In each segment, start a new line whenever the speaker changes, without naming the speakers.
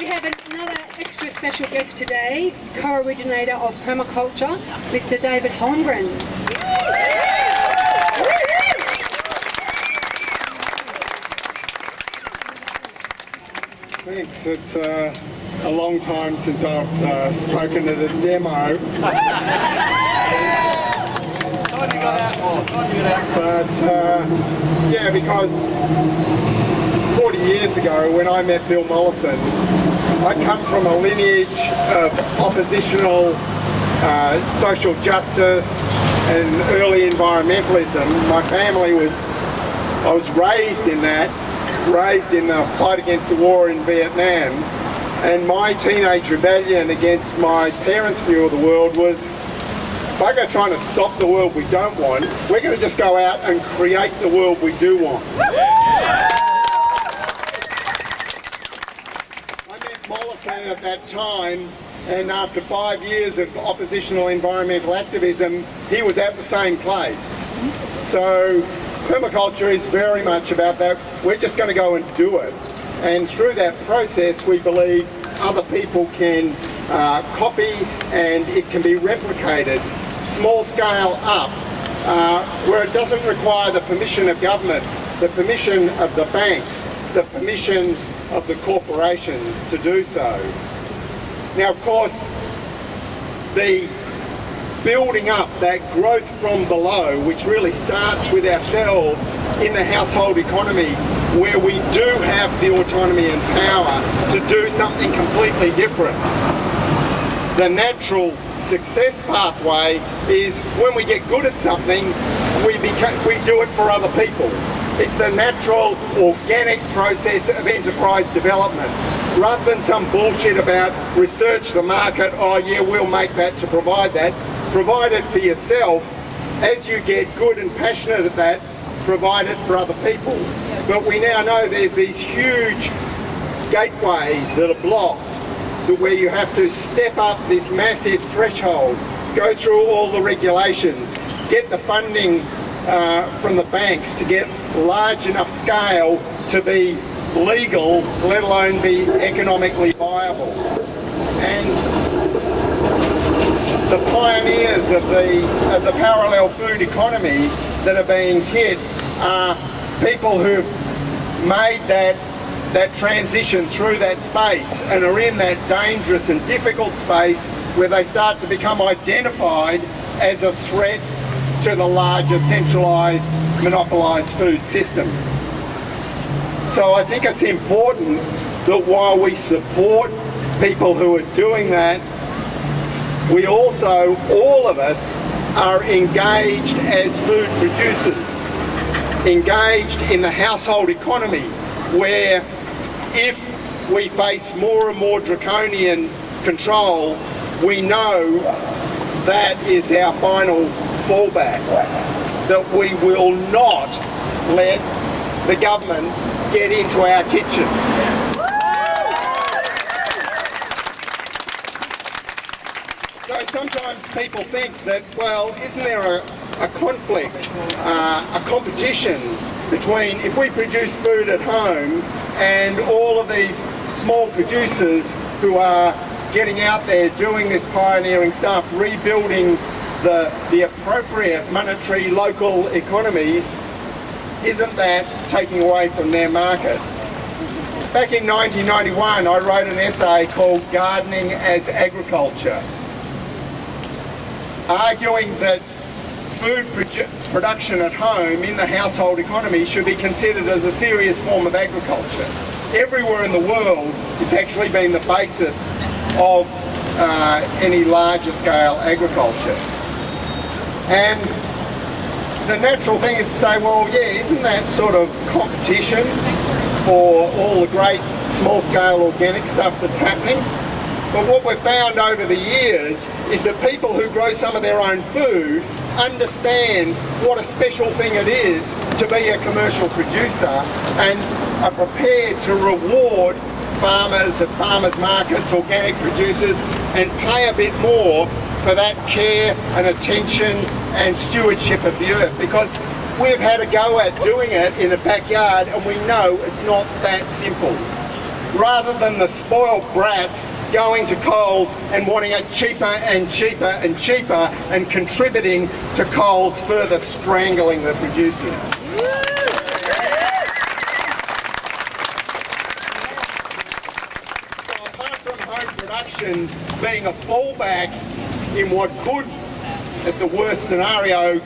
We have another extra special guest today, co-originator of Permaculture, Mr. David Holmgren.
Thanks. It's a long time since I've spoken at a demo. Yeah, because 40 years ago when I met Bill Mollison, I come from a lineage of oppositional social justice and early environmentalism. My family I was raised in the fight against the war in Vietnam, and my teenage rebellion against my parents' view of the world was, bugger trying to stop the world we don't want, we're going to just go out and create the world we do want. I met Mollison at that time, and after 5 years of oppositional environmental activism, he was at the same place. So permaculture is very much about that. We're just going to go and do it. And through that process, we believe other people can copy, and it can be replicated small scale up, where it doesn't require the permission of government, the permission of the banks, the permission of the corporations to do so. Now, of course, the building up that growth from below, which really starts with ourselves in the household economy, where we do have the autonomy and power to do something completely different. The natural success pathway is when we get good at something, we do it for other people. It's the natural, organic process of enterprise development, rather than some bullshit about research the market, oh yeah, we'll make that to provide that. Provide it for yourself. As you get good and passionate at that, provide it for other people. But we now know there's these huge gateways that are blocked, where you have to step up this massive threshold, go through all the regulations, get the funding from the banks to get large enough scale to be legal, let alone be economically viable. And the pioneers of the parallel food economy that are being hit are people who've made that transition through that space and are in that dangerous and difficult space where they start to become identified as a threat to the larger centralised, monopolised food system. So I think it's important that while we support people who are doing that, we also, all of us, are engaged as food producers, engaged in the household economy, where if we face more and more draconian control, we know that is our final fallback, that we will not let the government get into our kitchens. So sometimes people think that, well, isn't there a conflict, a competition between if we produce food at home and all of these small producers who are getting out there doing this pioneering stuff, rebuilding the appropriate monetary local economies, isn't that taking away from their market? Back in 1991, I wrote an essay called Gardening as Agriculture, arguing that food production at home in the household economy should be considered as a serious form of agriculture. Everywhere in the world, it's actually been the basis of any larger scale agriculture. And the natural thing is to say, well, yeah, isn't that sort of competition for all the great small scale organic stuff that's happening? But what we've found over the years is that people who grow some of their own food understand what a special thing it is to be a commercial producer and are prepared to reward farmers at farmers markets, organic producers, and pay a bit more for that care and attention and stewardship of the earth, because we've had a go at doing it in the backyard and we know it's not that simple. rather than the spoiled brats going to Coles and wanting it cheaper and cheaper and cheaper and contributing to Coles further strangling the producers. So apart from home production being a fallback in what could, at the worst scenario,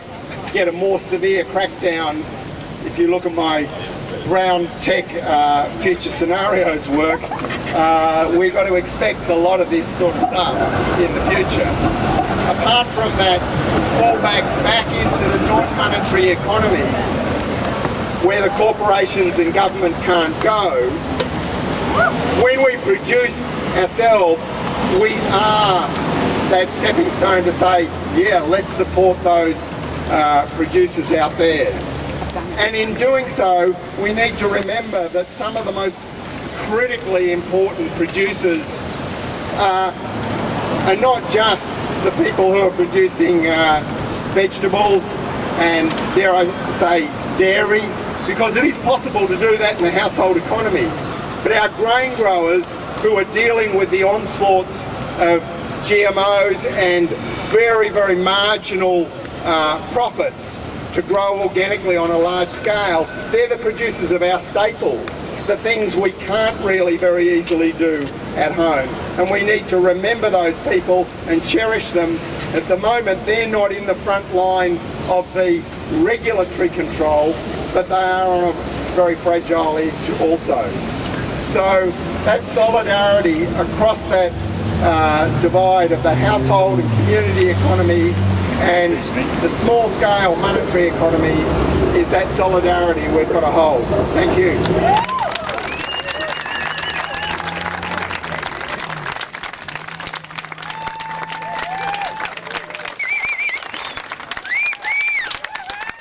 get a more severe crackdown, if you look at my Brown Tech future scenarios work, we've got to expect a lot of this sort of stuff in the future. Apart from that, fall back into the non-monetary economies where the corporations and government can't go. When we produce ourselves, we are that stepping stone to say, yeah, let's support those producers out there. And in doing so, we need to remember that some of the most critically important producers are not just the people who are producing vegetables and, dare I say, dairy, because it is possible to do that in the household economy. But our grain growers who are dealing with the onslaughts of GMOs and very, very marginal profits to grow organically on a large scale, they're the producers of our staples, the things we can't really very easily do at home. And we need to remember those people and cherish them. At the moment, they're not in the front line of the regulatory control, but they are on a very fragile edge also. So that solidarity across that divide of the household and community economies and the small-scale monetary economies is that solidarity we've got to hold. Thank you.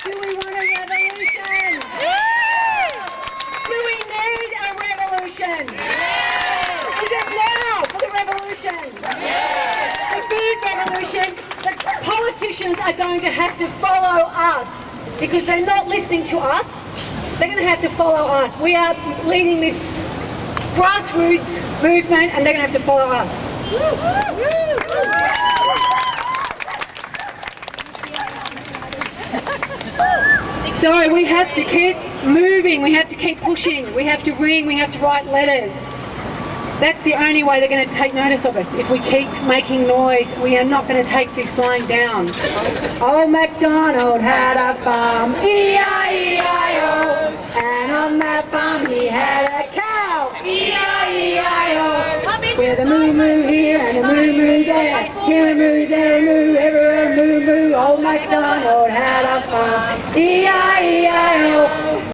Do we want a revolution? Do we need a revolution? Is it now for the revolution? The food revolution. The politicians are going to have to follow us because they're not listening to us. They're going to have to follow us. We are leading this grassroots movement and they're going to have to follow us. So we have to keep moving, we have to keep pushing, we have to ring, we have to write letters. That's the only way they're going to take notice of us. If we keep making noise, we are not going to take this lying down. Old MacDonald had a farm, E-I-E-I-O, and on that farm he had a cow, E-I-E-I-O, with a moo-moo here and a moo-moo there, here a moo, there a moo, everywhere a moo-moo. Old MacDonald had a farm, E-I-E-I-O,